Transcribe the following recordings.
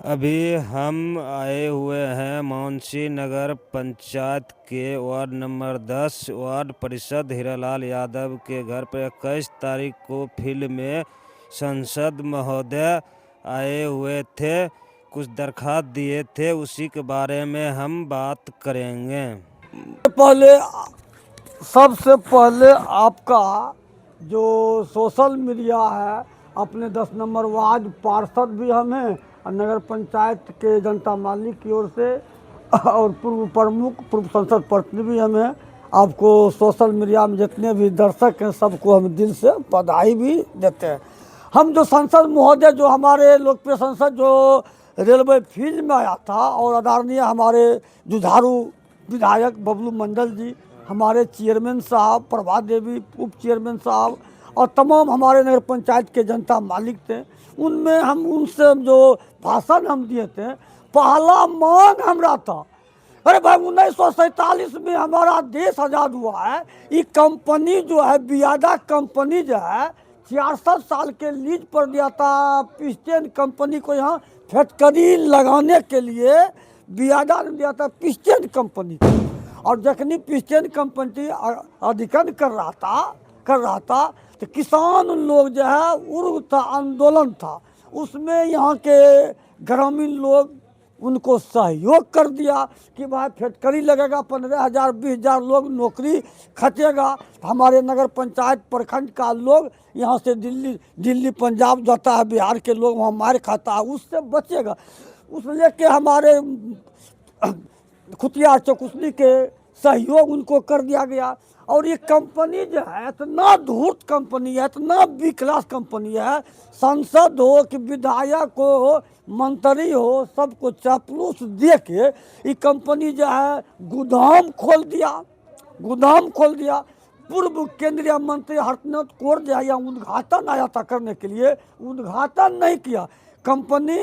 अभी हम आए हुए हैं मुंशी नगर पंचायत के वार्ड नंबर 10 वार्ड परिषद हीरालाल यादव के घर पर 21 तारीख को फील्ड में सांसद महोदय आए हुए थे। कुछ दरखास्त दिए थे, उसी के बारे में हम बात करेंगे। पहले सबसे पहले आपका जो सोशल मीडिया है, अपने 10 नंबर वार्ड पार्षद भी हम हैं और नगर पंचायत के जनता मालिक की ओर से और पूर्व प्रमुख पूर्व संसद प्रतिनिधि भी हम हैं। आपको सोशल मीडिया में जितने भी दर्शक हैं सबको हम दिल से बधाई भी देते हैं। हम जो सांसद महोदय जो हमारे लोकप्रिय सांसद जो रेलवे फील्ड में आया था और आदरणीय हमारे जुझारू विधायक बबलू मंडल जी, हमारे चेयरमैन साहब प्रभा देवी, उप चेयरमैन साहब और तमाम हमारे नगर पंचायत के जनता मालिक थे। उनमें हम उनसे जो भाषण हम दिए थे, पहला मांग हमारा था, अरे भाई 1947 में हमारा देश आज़ाद हुआ है। ये कंपनी जो है बियादा कंपनी जो है 66 साल के लीज पर दिया था पिस्टन कंपनी को, यहाँ फैक्ट्री लगाने के लिए बियादा ने दिया था पिस्टन कंपनी को। और जखनी पिस्टन कंपनी अधिकरण कर रहा था तो किसान लोग जो है उर्ग था, आंदोलन था, उसमें यहाँ के ग्रामीण लोग उनको सहयोग कर दिया कि भाई फैक्ट्री लगेगा, 15,000 20,000 लोग नौकरी खटेगा। हमारे नगर पंचायत प्रखंड का लोग यहाँ से दिल्ली पंजाब जाता है, बिहार के लोग वहाँ मार खाता है, उससे बचेगा। उस लेके हमारे खुतियार चकुसनी के सहयोग उनको कर दिया गया। और ये कंपनी जो है इतना धूर्त कंपनी है, इतना बी क्लास कंपनी है, सांसद हो कि विधायक हो, मंत्री हो, सबको चापलूस दे के ये कंपनी जो है गोदाम खोल दिया। पूर्व केंद्रीय मंत्री हरनाथ कौर जो है यहाँ उद्घाटन आया था करने के लिए, उद्घाटन नहीं किया। कंपनी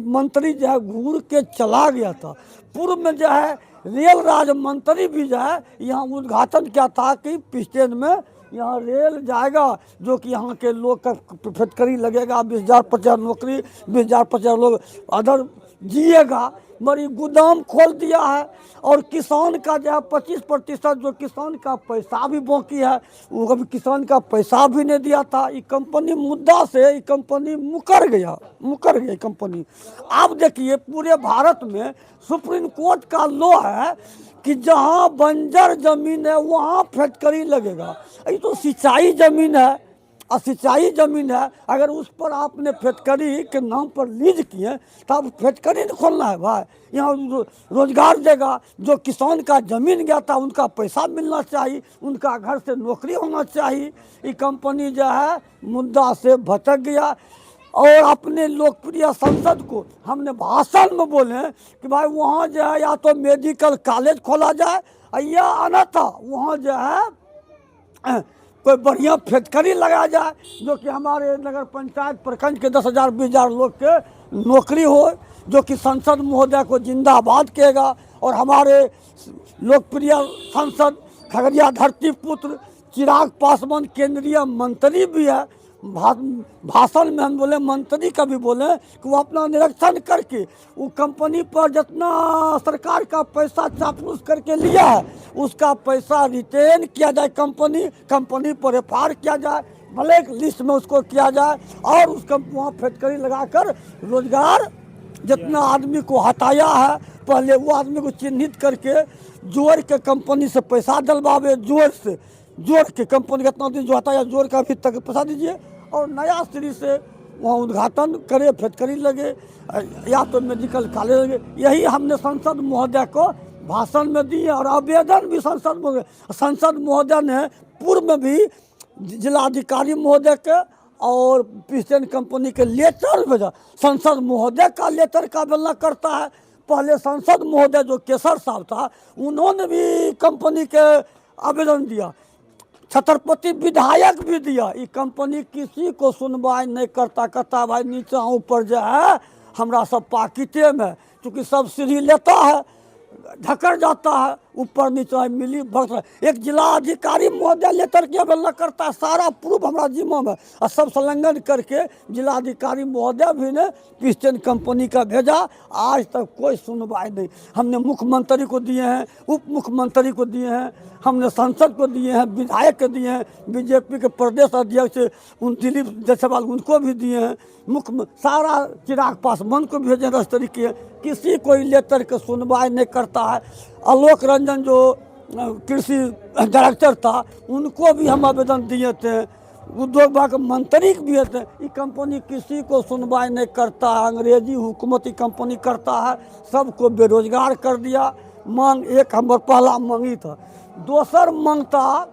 मंत्री जो है घूर के चला गया था। पूर्व में जो है रेल राज्य मंत्री भी जो है यहाँ उद्घाटन किया था कि पिस्टन में यहाँ रेल जाएगा, जो कि यहाँ के लोग का फैक्ट्री लगेगा, 20,000 50,000 नौकरी, 20,000 50,000 लोग अदर जिएगा। मरी गोदाम खोल दिया है। और किसान का जो है 25% जो किसान का पैसा भी बाकी है, वो कभी किसान का पैसा भी नहीं दिया था। ये कंपनी मुद्दा से ये कंपनी मुकर गया कंपनी। आप देखिए पूरे भारत में सुप्रीम कोर्ट का लॉ है कि जहाँ बंजर जमीन है वहाँ फैक्ट्री लगेगा। ये तो सिंचाई जमीन है और सिंचाई जमीन है, अगर उस पर आपने फैक्ट्री के नाम पर लीज किए तो आप फैक्ट्री नहीं खोलना है भाई, यहाँ रोजगार देगा। जो किसान का जमीन गया था उनका पैसा मिलना चाहिए, उनका घर से नौकरी होना चाहिए। ये कंपनी जो है मुद्दा से भटक गया। और अपने लोकप्रिय सांसद को हमने भाषण में बोले कि भाई वहाँ जो है या तो मेडिकल कॉलेज खोला जाए या आना था वहाँ जो है कोई बढ़िया फैक्ट्री लगाया जाए, जो कि हमारे नगर पंचायत प्रखंड के 10,000 20,000 लोग के नौकरी हो, जो कि संसद महोदय को जिंदाबाद कहेगा। और हमारे लोकप्रिय सांसद खगड़िया धरती पुत्र चिराग पासवान केंद्रीय मंत्री भी है। भाषण में हम बोले, मंत्री का भी बोले कि वो अपना निरीक्षण करके वो कंपनी पर जितना सरकार का पैसा चापलूस करके लिया है उसका पैसा रिटेन किया जाए, कंपनी पर एफआईआर किया जाए, ब्लैक लिस्ट में उसको किया जाए और उसका वहाँ फैक्ट्री लगाकर रोजगार जितना आदमी को हटाया है पहले वो आदमी को चिन्हित करके जोड़ के कंपनी से पैसा डलवावे, जोड़ के कंपनी कितना दिन जो हटाया जोड़ का अभी तक पैसा दीजिए और नया सिरे से वहाँ उद्घाटन करे, फैक्ट्री लगे या तो मेडिकल कॉलेज लगे। यही हमने सांसद महोदय को भाषण में दिए। और आवेदन भी सांसद महोदय ने पूर्व में भी जिलाधिकारी महोदय के और पिस्टन कंपनी के लेटर भेजा। सांसद महोदय का लेटर का अवहेलना करता है। पहले सांसद महोदय जो केसर साहब था उन्होंने भी कंपनी के आवेदन दिया, छत्रपति विधायक भी दिया। ये कंपनी किसी को सुनवाई नहीं करता भाई नीचे ऊपर जो है हमरा सब पाकिटे में, क्योंकि सब सीढ़ी लेता है ढकर जाता है ऊपर नीचे मिली भक्त। एक जिला अधिकारी महोदय लेटर के अवेला करता है, सारा प्रूफ हमारा जिम्मा में, और सब संलग्न करके जिला अधिकारी महोदय भी ने पिस्टन कंपनी का भेजा। आज तक कोई सुनवाई नहीं। हमने मुख्यमंत्री को दिए हैं, उप मुख्यमंत्री को दिए हैं, हमने सांसद को दिए हैं, विधायक को दिए हैं, बीजेपी के प्रदेश अध्यक्ष उन दिलीप जायसवाल उनको भी दिए हैं, मुख्य सारा चिराग पासवान को भेजे रस तरीके। किसी कोई लेटर के सुनवाई नहीं करता है। आलोक रंजन जो कृषि डायरेक्टर था उनको भी हम आवेदन दिए थे, उद्योग विभाग मंत्री भी थे। ये कंपनी किसी को सुनवाई नहीं करता है, अंग्रेजी हुकूमती कंपनी करता है, सबको बेरोजगार कर दिया। मांग एक हमार पहला मांग ही था। दोसर मांग था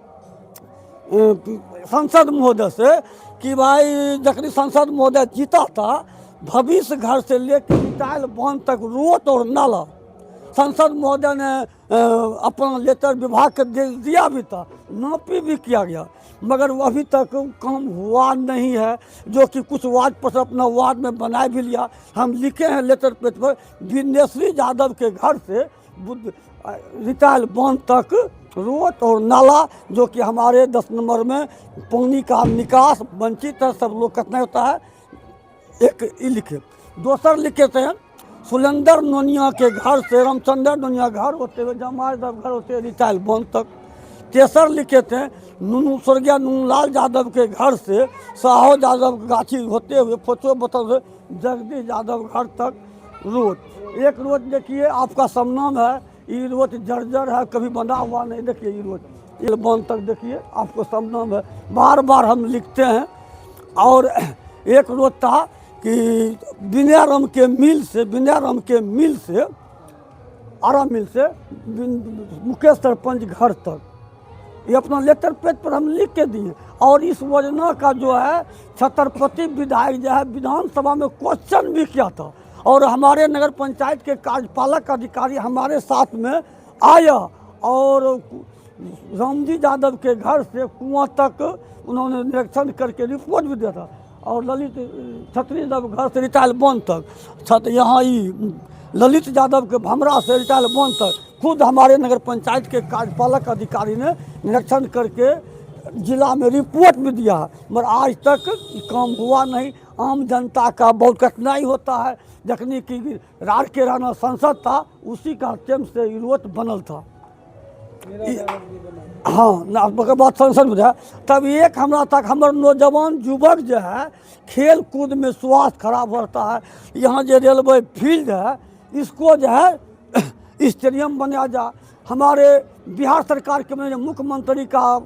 सांसद महोदय से कि भाई जखनी सांसद महोदय जीता था, भविष्य घर से लेकर रिटायल बांध तक रोड और नाला सांसद महोदय ने अपना लेटर विभाग के दे दिया भी था, नापी भी किया गया, मगर वो अभी तक काम हुआ नहीं है। जो कि कुछ वार्ड पर अपना वार्ड में बना भी लिया। हम लिखे हैं लेटर पेज पर, विनेश्वरी यादव के घर से रिटायल बांध तक रोड और नाला, जो कि हमारे 10 नंबर में पानी का निकास वंचित है, सब लोग कतना होता है। एक लिखे। दोसर लिखे थे सुलेंदर नोनिया के घर से रामचंद्र नोनिया घर होते हुए जमालदार घर होते रिटायल बांध तक। तेसर लिखे थे स्वर्गीय नूनलाल यादव के घर से साहो यादव गाछी होते हुए फोचो बतल से जगदीश यादव घर तक रोड। एक रोड देखिए आपका समनाम है, ये रोड जर्जर है, कभी बना हुआ नहीं। देखिए ये रोड ये बांध तक देखिए आपको समनाम है, बार बार हम लिखते हैं। और एक रोड था कि बिनाराम के मिल से आरा मिल से मुकेश सरपंच घर तक, ये अपना लेटर पेज पर हम लिख के दिए। और इस योजना का जो है छत्रपति विधायक जो है विधानसभा में क्वेश्चन भी किया था, और हमारे नगर पंचायत के कार्यपालक अधिकारी हमारे साथ में आया और रामजी यादव के घर से कुआं तक उन्होंने निरीक्षण करके रिपोर्ट भी दिया था। और ललित छत्री यादव घर से रिटायल बांध तक, यहाँ ही ललित यादव के भमरा से रिटायल बांध तक खुद हमारे नगर पंचायत के कार्यपालक अधिकारी ने निरीक्षण करके जिला में रिपोर्ट भी दिया है, मगर आज तक काम हुआ नहीं। आम जनता का बहुत कठिनाई होता है। जखनी कि रार के राना संसद था, उसी का टाइम से रोड बनल था। हाँ ना बात संसद में है। तब एक हमरा तक हमारे नौजवान युवक जो है खेल कूद में स्वास्थ्य खराब होता है। यहाँ जो रेलवे फील्ड है इसको जो है स्टेडियम बनाया जा। हमारे बिहार सरकार के मुख्यमंत्री का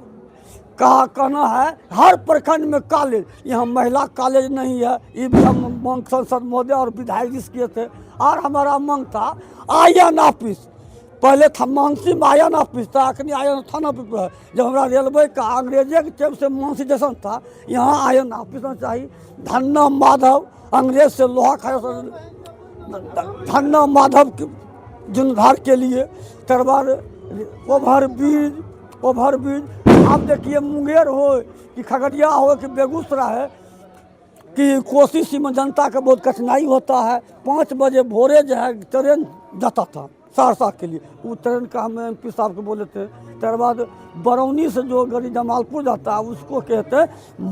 कहना है हर प्रखंड में कॉलेज, यहाँ महिला कॉलेज नहीं है। ये भी हम मांग संसद महोदय और विधायक जी किए थे। और हमारा मांग था आयन ऑफिस, पहले था मानसी में आयन ऑफिस था, अखनी आयन थाना ऑफिस है। जब हमारा रेलवे का अंग्रेजी के टाइम से मानसी जैसन था, यहाँ आयन ऑफिस होना चाहिए। धन्ना माधव अंग्रेज से लोहा खाया, धन्ना माधव के जीर्णोद्धार के लिए तरबार ओवरब्रिज। आप देखिए मुंगेर हो कि खगड़िया हो कि बेगूसराय है कि कोसी में जनता का बहुत कठिनाई होता है। 5 बजे भोरे जो है ट्रेन जाता था सहरसा के लिए, वो ट्रेन का हम MP साहब को बोले थे। त्यार बाद बरौनी से जो गाड़ी जमालपुर जाता है उसको कहते हैं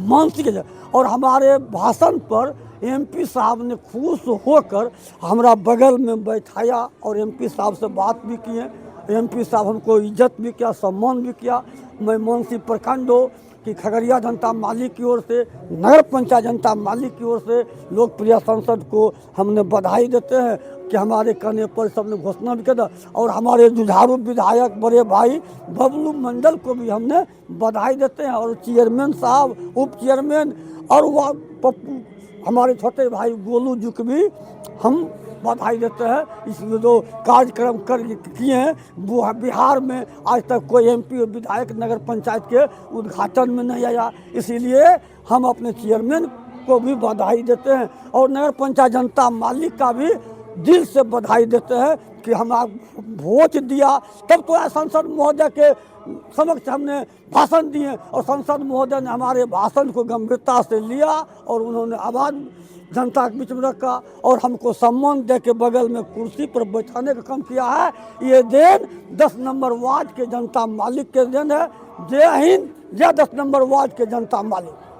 मानसी के। और हमारे भाषण पर MP साहब ने खुश होकर हमारा बगल में बैठाया और MP साहब से बात भी किए। MP साहब हमको इज्जत भी किया, सम्मान भी किया। मैं मानसी प्रखंड हो कि खगड़िया जनता मालिक की ओर से, नगर पंचायत जनता मालिक की ओर से लोकप्रिय सांसद को हमने बधाई देते हैं कि हमारे कहने पर सबने घोषणा भी किया। और हमारे जुझारू विधायक बड़े भाई बबलू मंडल को भी हमने बधाई देते हैं। और चेयरमैन साहब, उप चेयरमैन और वह पप्पू हमारे छोटे भाई गोलू जी को भी हम बधाई देते हैं। इसमें जो कार्यक्रम कर किए हैं वो बिहार में आज तक कोई MP और विधायक नगर पंचायत के उद्घाटन में नहीं आया। इसीलिए हम अपने चेयरमैन को भी बधाई देते हैं और नगर पंचायत जनता मालिक का भी दिल से बधाई देते हैं कि हम वोट दिया तब तो सांसद महोदय के समक्ष हमने भाषण दिए। और सांसद महोदय ने हमारे भाषण को गंभीरता से लिया और उन्होंने आवाज़ जनता के बीच में रखा और हमको सम्मान दे के बगल में कुर्सी पर बैठाने का काम किया है। ये देन 10 नंबर वार्ड के जनता मालिक के देन है। जय हिंद, जय 10 नंबर वार्ड के जनता मालिक।